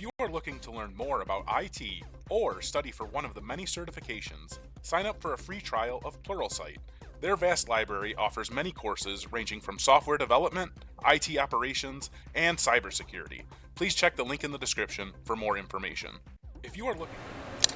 you are looking to learn more about IT or study for one of the many certifications, sign up for a free trial of Pluralsight. Their vast library offers many courses ranging from software development, IT operations, and cybersecurity. Please check the link in the description for more information. If you are looking...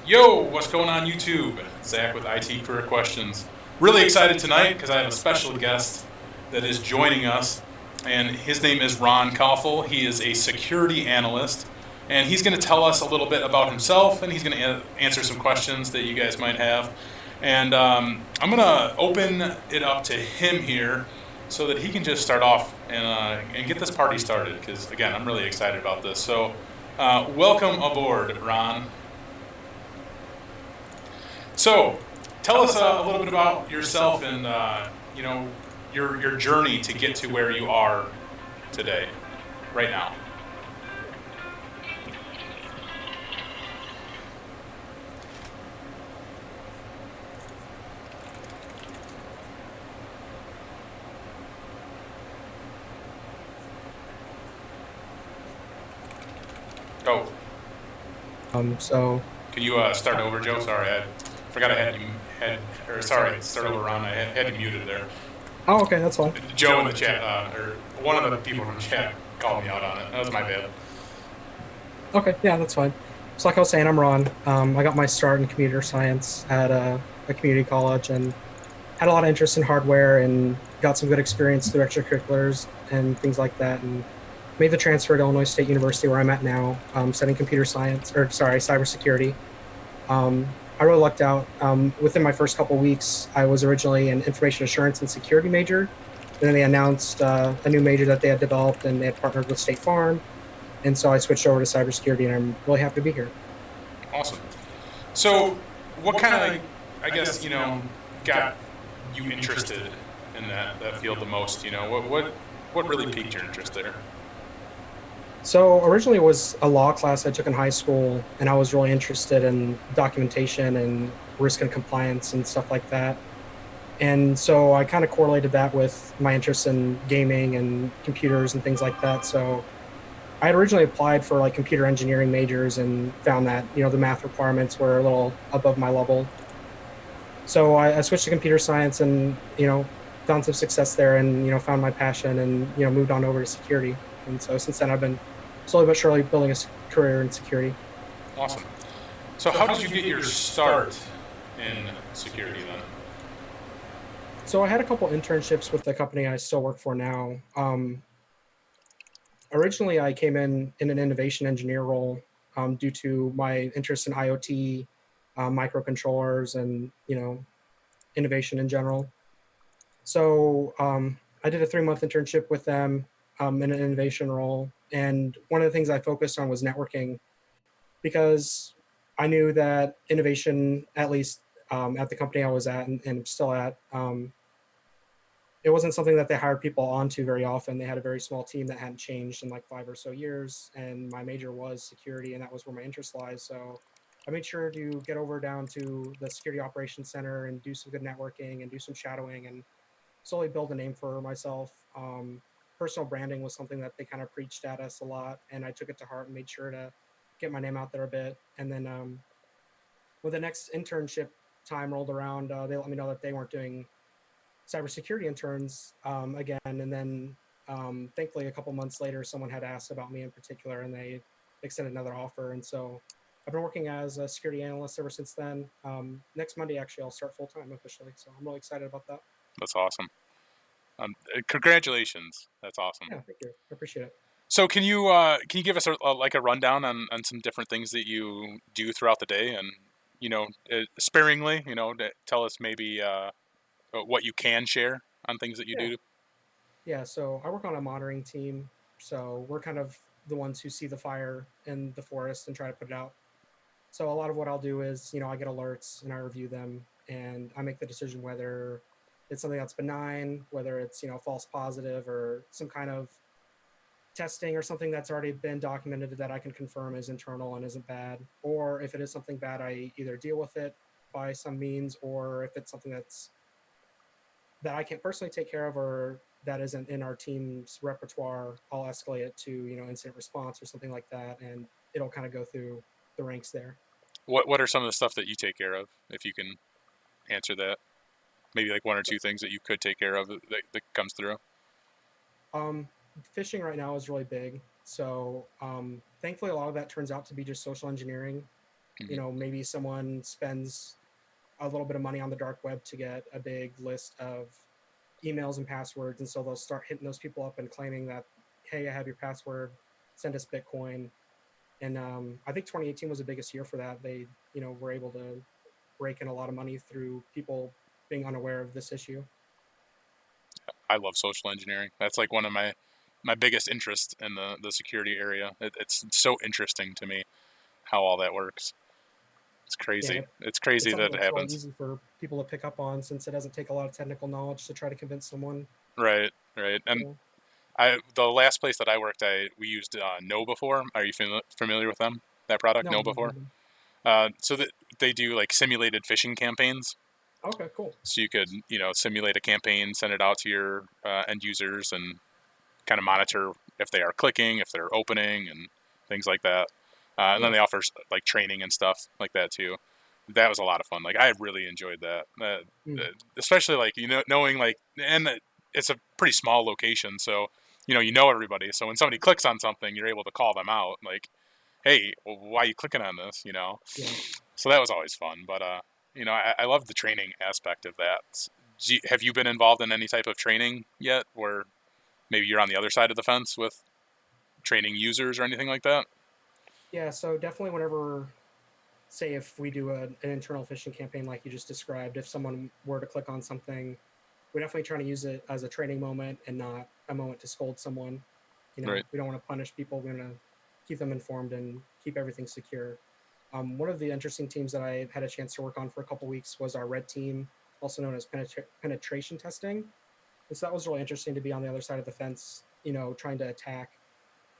Yo, what's going on YouTube? Zach with IT Career Questions. Really excited tonight because I have a special guest that is joining us, and his name is Ron Koffel. He is a security analyst, and he's going to tell us a little bit about himself, and he's going to answer some questions that you guys might have. And I'm going to open it up to him here so that he can just start off and get this party started, because, again, I'm really excited about this. So welcome aboard, Ron. So tell us a little bit about yourself and, your journey to get to where you are today, right now. Oh. So. Can you start over, Joe? Sorry, I forgot I start over, Ron. I had you muted there. Oh, okay, that's fine. Joe in the chat, or one of the people from the chat called me out on it. That was my bad. Okay, yeah, that's fine. So like I was saying, I'm Ron. I got my start in computer science at a community college and had a lot of interest in hardware and got some good experience through extracurriculars and things like that, and made the transfer to Illinois State University, where I'm at now, studying cybersecurity. I really lucked out. Within my first couple weeks, I was originally an information assurance and security major. And then they announced a new major that they had developed, and they had partnered with State Farm. And so I switched over to cybersecurity, and I'm really happy to be here. Awesome. So what kind of, I guess, got you interested in that field the most? What really piqued your interest there? So originally it was a law class I took in high school, and I was really interested in documentation and risk and compliance and stuff like that. And so I kind of correlated that with my interest in gaming and computers and things like that. So I had originally applied for like computer engineering majors and found that, the math requirements were a little above my level. So I switched to computer science and, found some success there and, found my passion and, moved on over to security. And so since then I've been slowly but surely building a career in security. Awesome. So how did you get your start in security then? So I had a couple internships with the company I still work for now. Originally I came in an innovation engineer role due to my interest in IoT, microcontrollers, and, innovation in general. So I did a 3-month internship with them in an innovation role. And one of the things I focused on was networking, because I knew that innovation, at least at the company I was at and still at, it wasn't something that they hired people onto very often. They had a very small team that hadn't changed in like 5 or so years. And my major was security, and that was where my interest lies. So I made sure to get over down to the security operations center and do some good networking and do some shadowing and slowly build a name for myself. Personal branding was something that they kind of preached at us a lot, and I took it to heart and made sure to get my name out there a bit. And then when the next internship time rolled around, they let me know that they weren't doing cybersecurity interns again. And then thankfully a couple months later, someone had asked about me in particular, and they extended another offer. And so I've been working as a security analyst ever since then. Next Monday, actually, I'll start full-time officially. So I'm really excited about that. That's awesome. Congratulations. That's awesome. Yeah, thank you. I appreciate it. So can you give us a rundown on some different things that you do throughout the day, and sparingly, tell us maybe what you can share on things that you do? Yeah, so I work on a monitoring team. So we're kind of the ones who see the fire in the forest and try to put it out. So a lot of what I'll do is, I get alerts and I review them, and I make the decision whether it's something that's benign, whether it's, false positive or some kind of testing or something that's already been documented that I can confirm is internal and isn't bad. Or if it is something bad, I either deal with it by some means, or if it's something that I can't personally take care of, or that isn't in our team's repertoire, I'll escalate it to, incident response or something like that, and it'll kind of go through the ranks there. What are some of the stuff that you take care of, if you can answer that? Maybe like one or So, two things that you could take care of that comes through. um, phishing right now is really big. So thankfully, a lot of that turns out to be just social engineering. Hmm. Maybe someone spends a little bit of money on the dark web to get a big list of emails and passwords, and so they'll start hitting those people up and claiming that, hey, I have your password, send us Bitcoin. And I think 2018 was the biggest year for that. They, were able to rake in a lot of money through people being unaware of this issue. I love social engineering. That's like one of my biggest interests in the security area. It's so interesting to me how all that works. It's Yeah, crazy. It's it's crazy something that it that's really happens. easy for people to pick up on since it doesn't take a lot of technical knowledge to try to convince someone. Right, right. And the last place that I worked, we used No before. Are you familiar with them? That product, No, I No haven't before. heard them. So that they do like simulated phishing campaigns. Okay, cool. So you could simulate a campaign, send it out to your end users, and kind of monitor if they are clicking, if they're opening, and things like that. And then Yeah. they offer like training and stuff like that too. That was a lot of fun. Like I really enjoyed that, Mm. especially like knowing like, and it's a pretty small location, so you know everybody. So when somebody clicks on something, you're able to call them out, like, hey, well, why are you clicking on this? Yeah. So that was always fun. But I love the training aspect of that. Have you been involved in any type of training yet, where maybe you're on the other side of the fence with training users or anything like that? Yeah. So definitely, whenever, say, if we do an internal phishing campaign like you just described, if someone were to click on something, we're definitely trying to use it as a training moment and not a moment to scold someone. Right. We don't want to punish people. We want to keep them informed and keep everything secure. One of the interesting teams that I had a chance to work on for a couple weeks was our red team, also known as penetration testing. And so that was really interesting to be on the other side of the fence, trying to attack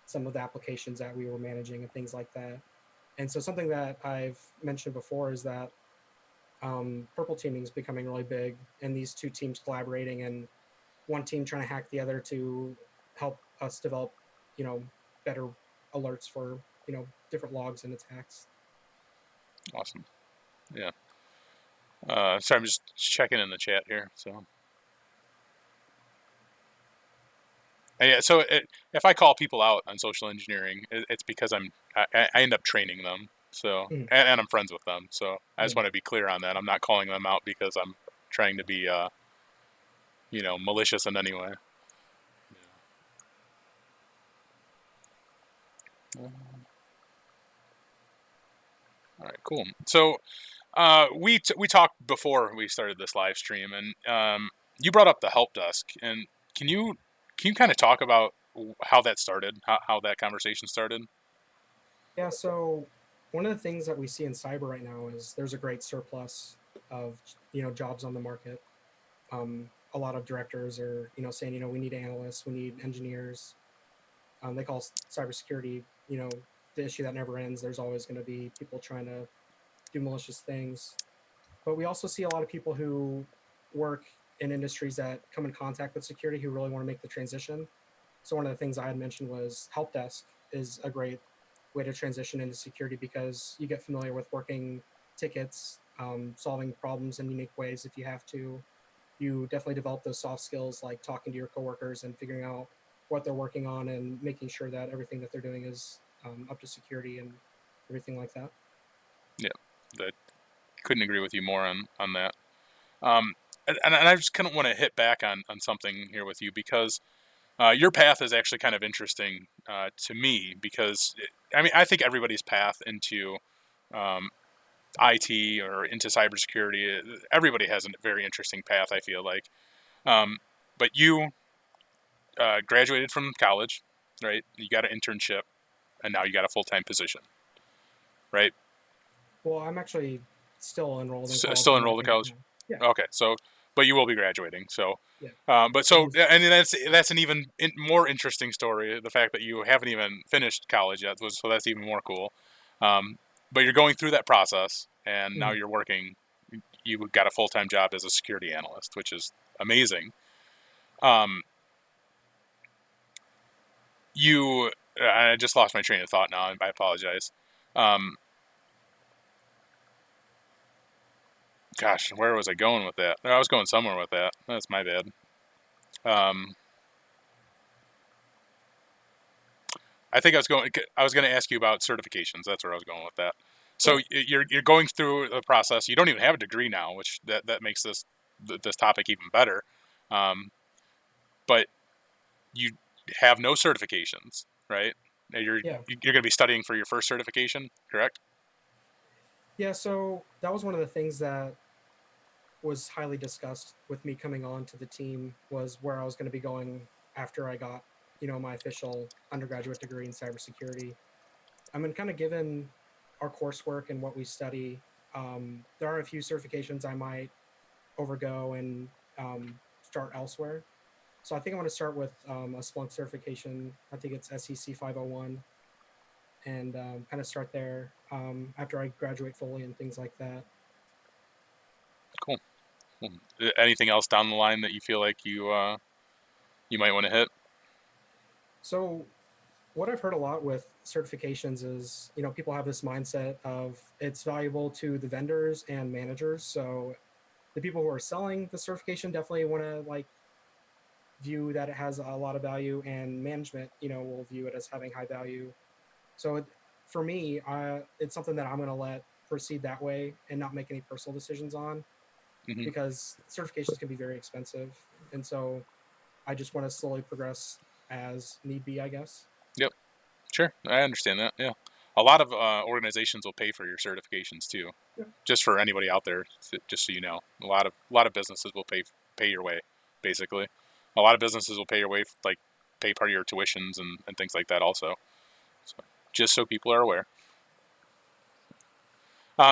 some of the applications that we were managing and things like that. And so something that I've mentioned before is that purple teaming is becoming really big, and these two teams collaborating and one team trying to hack the other to help us develop, you know, better alerts for, different logs and attacks. Awesome. Yeah. Sorry, I'm just checking in the chat here. So yeah. So if I call people out on social engineering, it's because I end up training them. So Mhm. and I'm friends with them. So I just Yeah. want to be clear on that. I'm not calling them out because I'm trying to be malicious in any way. Yeah. All right. Cool. So we talked before we started this live stream, and you brought up the help desk, and can you can you kind of talk about how that started, how that conversation started? Yeah. So one of the things that we see in cyber right now is there's a great surplus of, jobs on the market. A lot of directors are, saying, we need analysts, we need engineers. They call cybersecurity, the issue that never ends. There's always going to be people trying to do malicious things. But we also see a lot of people who work in industries that come in contact with security who really want to make the transition. So one of the things I had mentioned was help desk is a great way to transition into security because you get familiar with working tickets, solving problems in unique ways if you have to. You definitely develop those soft skills like talking to your coworkers and figuring out what they're working on and making sure that everything that they're doing is up to security and everything like that. Yeah, I couldn't agree with you more on that. Um, and I just kind of want to hit back on something here with you because your path is actually kind of interesting to me because I mean I think everybody's path into um, IT or into cybersecurity, everybody has a very interesting path. I feel like, um, but you graduated from college, right? You got an internship, and now you got a full time position, right? Well, I'm actually still enrolled in college. Still I'm enrolled in wrapping up college. now. Yeah, Okay, so but you will be graduating. So, yeah. but It so is. and that's an even more interesting story. The fact that you haven't even finished college yet was so that's even more cool. Um, but you're going through that process, and now Mhm. you're working. You got a full time job as a security analyst, which is amazing. Um, You, I just lost my train of thought now. I apologize. Um, Gosh, where was I going with that? I was going somewhere with that. That's my bad. Um, I think I was going. I was going to ask you about certifications. That's where I was going with that. So Okay. you're going through the process. You don't even have a degree now, which that makes this topic even better. Um, but you have no certifications, right? Yeah. You're going to be studying for your first certification, correct? Yeah. So that was one of the things that was highly discussed with me coming on to the team was where I was going to be going after I got, my official undergraduate degree in cybersecurity. I mean, kind of given our coursework and what we study, there are a few certifications I might overgo and start elsewhere. So I think I want to start with a Splunk certification. I think it's SEC 501, and kind of start there after I graduate fully and things like that. Cool. Anything else down the line that you feel like you might want to hit? So what I've heard a lot with certifications is, people have this mindset of it's valuable to the vendors and managers. So the people who are selling the certification definitely want to like view that it has a lot of value, and management, will view it as having high value. So for me, it's something that I'm going to let proceed that way and not make any personal decisions on, Hmm. because certifications can be very expensive. And so I just want to slowly progress as need be, I guess. Yep. Sure. I understand that. Yeah. A lot of organizations will pay for your certifications too. Yeah. Just for anybody out there, just so you know, a lot of businesses will pay your way, basically. A lot of businesses will pay your way, like pay part of your tuitions and things like that also. So just so people are aware.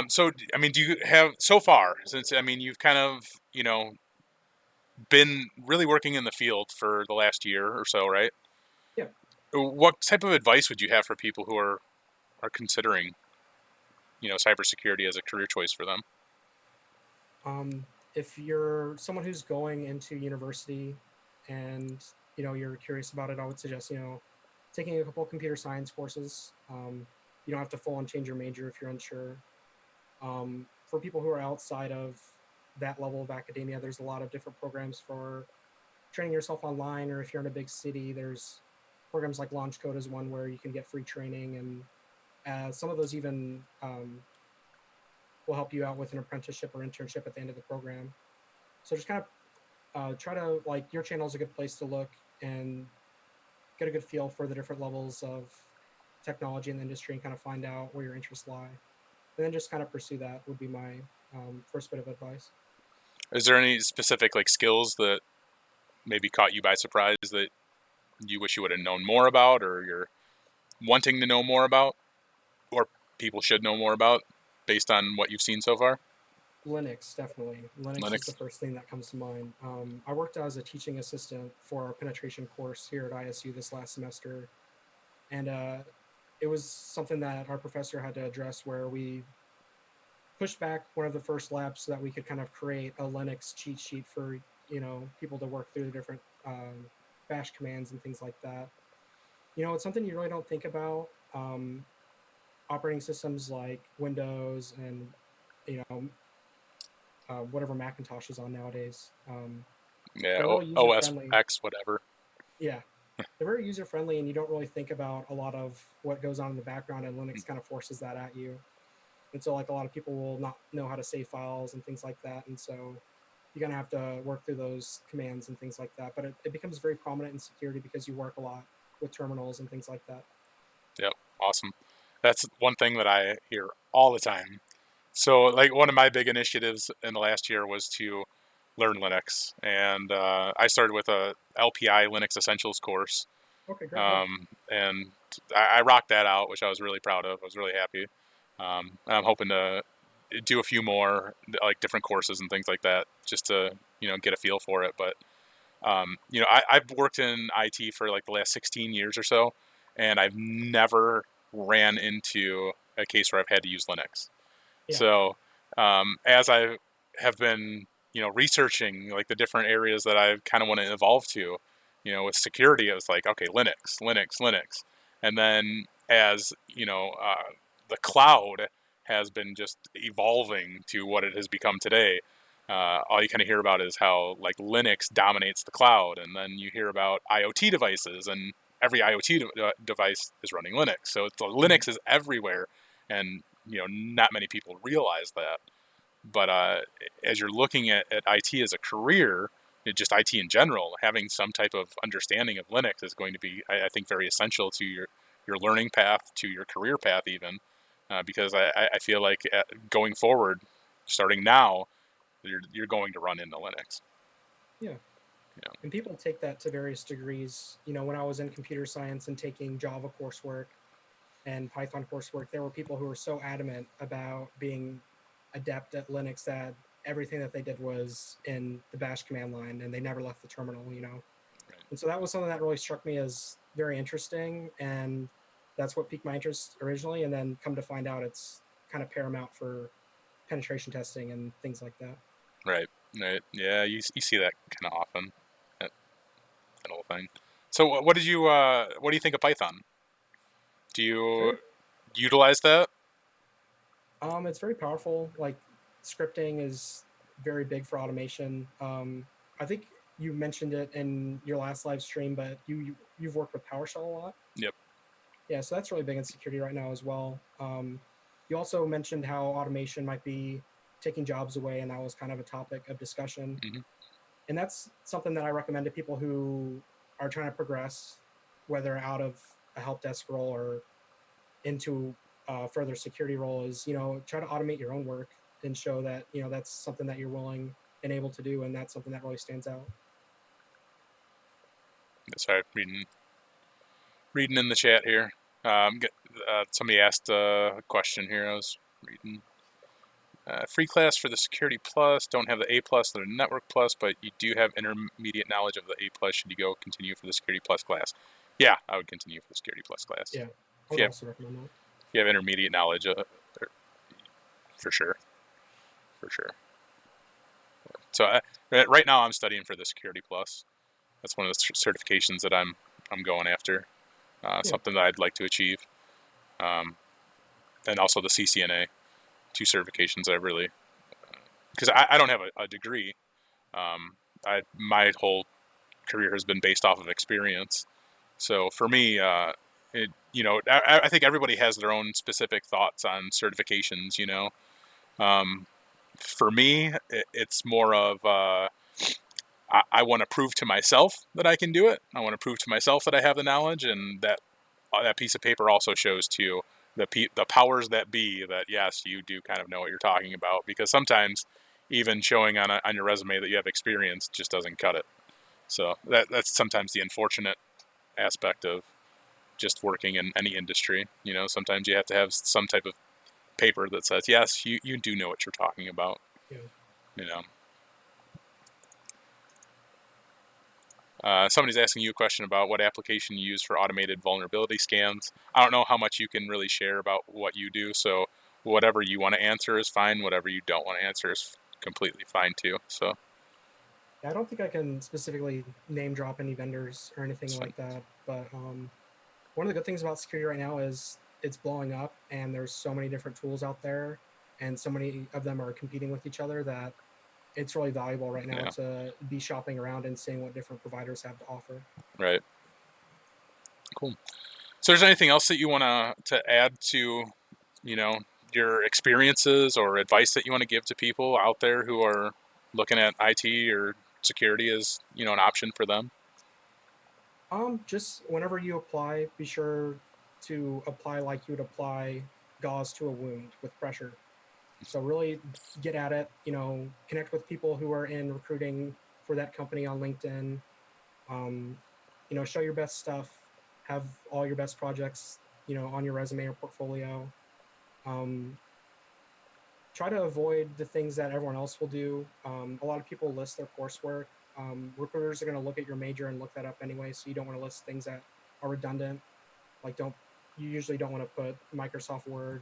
So I mean, do you have so far since I mean you've kind of been really working in the field for the last year or so, right? Yeah. What type of advice would you have for people who are considering cybersecurity as a career choice for them? If you're someone who's going into university and you're curious about it, I would suggest taking a couple of computer science courses. You don't have to full on change your major if you're unsure. For people who are outside of that level of academia, there's a lot of different programs for training yourself online, or if you're in a big city, there's programs like Launch Code is one where you can get free training, and some of those even will help you out with an apprenticeship or internship at the end of the program. So just kind of try to like your channel is a good place to look and get a good feel for the different levels of technology in the industry and kind of find out where your interests lie, and then just kind of pursue that would be my first bit of advice. Is there any specific like skills that maybe caught you by surprise that you wish you would have known more about, or you're wanting to know more about, or people should know more about based on what you've seen so far? Linux, definitely. Linux is the Linux. first thing that comes to mind. I worked as a teaching assistant for our penetration course here at ISU this last semester, and it was something that our professor had to address, where we pushed back one of the first labs so that we could kind of create a Linux cheat sheet for people to work through the different bash commands and things like that. It's something you really don't think about. Operating systems like Windows and you know whatever Macintosh is on nowadays, Yeah. they're really user OS friendly. X, whatever. Yeah, they're very user friendly, and you don't really think about a lot of what goes on in the background, and Linux kind of forces that at you. And so, like, a lot of people will not know how to save files and things like that, and so you're gonna have to work through those commands and things like that. But it becomes very prominent in security because you work a lot with terminals and things like that. Yep. Awesome. That's one thing that I hear all the time. So, like, one of my big initiatives in the last year was to learn Linux, and I started with a LPI Linux Essentials course, Okay, great. Yeah. and I rocked that out, which I was really proud of. I was really happy. I'm hoping to do a few more, like different courses and things like that, just to get a feel for it. But I've worked in IT for like the last 16 years or so, and I've never ran into a case where I've had to use Linux. Yeah. So as I have been, researching like the different areas that I kind of want to evolve to, With security, it was like, okay, Linux, Linux, Linux. And then as, the cloud has been just evolving to what it has become today, all you kind of hear about is how like Linux dominates the cloud. And then you hear about IoT devices, and every IoT device is running Linux. So Linux is everywhere. And, not many people realize that. But as you're looking at IT as a career, just IT in general, having some type of understanding of Linux is going to be, I think, very essential to your learning path, to your career path even, because I feel like going forward, starting now, you're going to run into Linux. Yeah. And people take that to various degrees. When I was in computer science and taking Java coursework and Python coursework, there were people who were so adamant about being adept at Linux that everything that they did was in the bash command line and they never left the terminal. Right. And so that was something that really struck me as very interesting. And that's what piqued my interest originally. And then come to find out it's kind of paramount for penetration testing and things like that. Right. Yeah, you see that kind of often, that whole thing. So what do you think of Python? Do you Very utilize that? It's very powerful. Like scripting is very big for automation. I think you mentioned it in your last live stream, but you've worked with PowerShell a lot. Yep. Yeah, so that's really big in security right now as well. You also mentioned how automation might be taking jobs away, and that was kind of a topic of discussion. Mm-hmm. And that's something that I recommend to people who are trying to progress, whether out of a help desk role or into further security role, is try to automate your own work and show that that's something that you're willing and able to do, and that's something that really stands out. Sorry, reading in the chat here. Somebody asked a question here. I was reading. Free class for the Security Plus. Don't have the A Plus or the Network Plus, but you do have intermediate knowledge of the A Plus. Should you go continue for the Security Plus class? Yeah, I would continue for the Security Plus class. Yeah, I If would you have also recommend that. if you have intermediate knowledge, for sure, for sure. So right now I'm studying for the Security Plus. That's one of the certifications that I'm going after. Yeah. Something that I'd like to achieve. And also the CCNA, two certifications that I really, because I don't have a degree. My whole career has been based off of experience. So for me, I think everybody has their own specific thoughts on certifications. For me, it's more of I want to prove to myself that I can do it. I want to prove to myself that I have the knowledge, and that piece of paper also shows to the powers that be that yes, you do kind of know what you're talking about. Because sometimes even showing on your resume that you have experience just doesn't cut it. So that's sometimes the unfortunate aspect of just working in any industry. Sometimes you have to have some type of paper that says yes, you do know what you're talking about. Yeah. You know. Somebody's asking you a question about what application you use for automated vulnerability scans. I don't know how much you can really share about what you do, so whatever you want to answer is fine. Whatever you don't want to answer is completely fine too. So I don't think I can specifically name drop any vendors or anything it's fine. like that, but one of the good things about security right now is it's blowing up, and there's so many different tools out there, and so many of them are competing with each other that it's really valuable right now Yeah, to be shopping around and seeing what different providers have to offer. right. Cool. So, is there anything else that you want to add to, you know, your experiences or advice that you want to give to people out there who are looking at IT or security as an option for them? Just whenever you apply, be sure to apply like you would apply gauze to a wound with pressure. So really get at it, connect with people who are in recruiting for that company on LinkedIn. Um, show your best stuff, have all your best projects, on your resume or portfolio. Um, Try to avoid the things that everyone else will do. A lot of people list their coursework. Recruiters are going to look at your major and look that up anyway, so you don't want to list things that are redundant. Like, don't you usually don't want to put Microsoft Word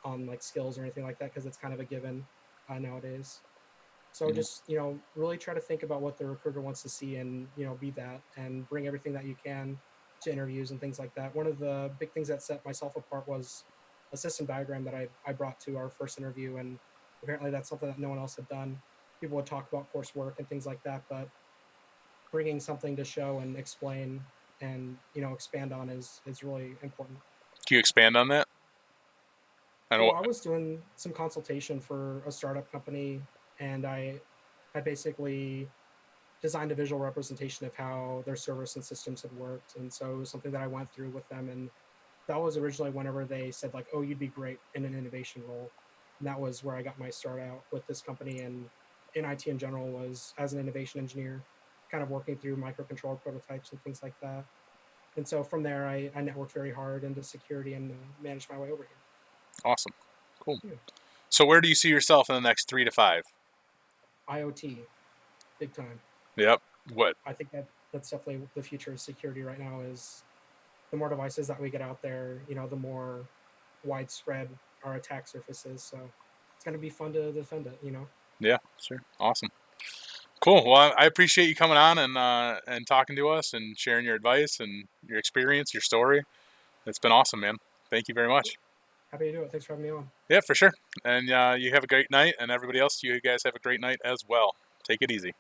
on like skills or anything like that because it's kind of a given nowadays. So just, really try to think about what the recruiter wants to see and, be that and bring everything that you can to interviews and things like that. One of the big things that set myself apart was a system diagram that I brought to our first interview. And apparently that's something that no one else had done. People would talk about coursework and things like that, but bringing something to show and explain and, expand on is really important. Can you expand on that? I know. Well, I was doing some consultation for a startup company, and I basically designed a visual representation of how their service and systems had worked. And so it was something that I went through with them. And that was originally whenever they said like, oh, you'd be great in an innovation role. And that was where I got my start out with this company and in IT in general was as an innovation engineer, kind of working through microcontroller prototypes and things like that. And so from there, I networked very hard into security and managed my way over here. Awesome. Cool. Yeah. So where do you see yourself in the next 3 to 5? IoT, big time. Yep. What? I think that's definitely the future of security right now is the more devices that we get out there, the more widespread our attack surface is. So it's going to be fun to defend it. Yeah, sure. Awesome. Cool. Well, I appreciate you coming on and talking to us and sharing your advice and your experience, your story. It's been awesome, man. Thank you very much. Happy to do it. Thanks for having me on. Yeah, for sure. And you have a great night, and everybody else, you guys have a great night as well. Take it easy.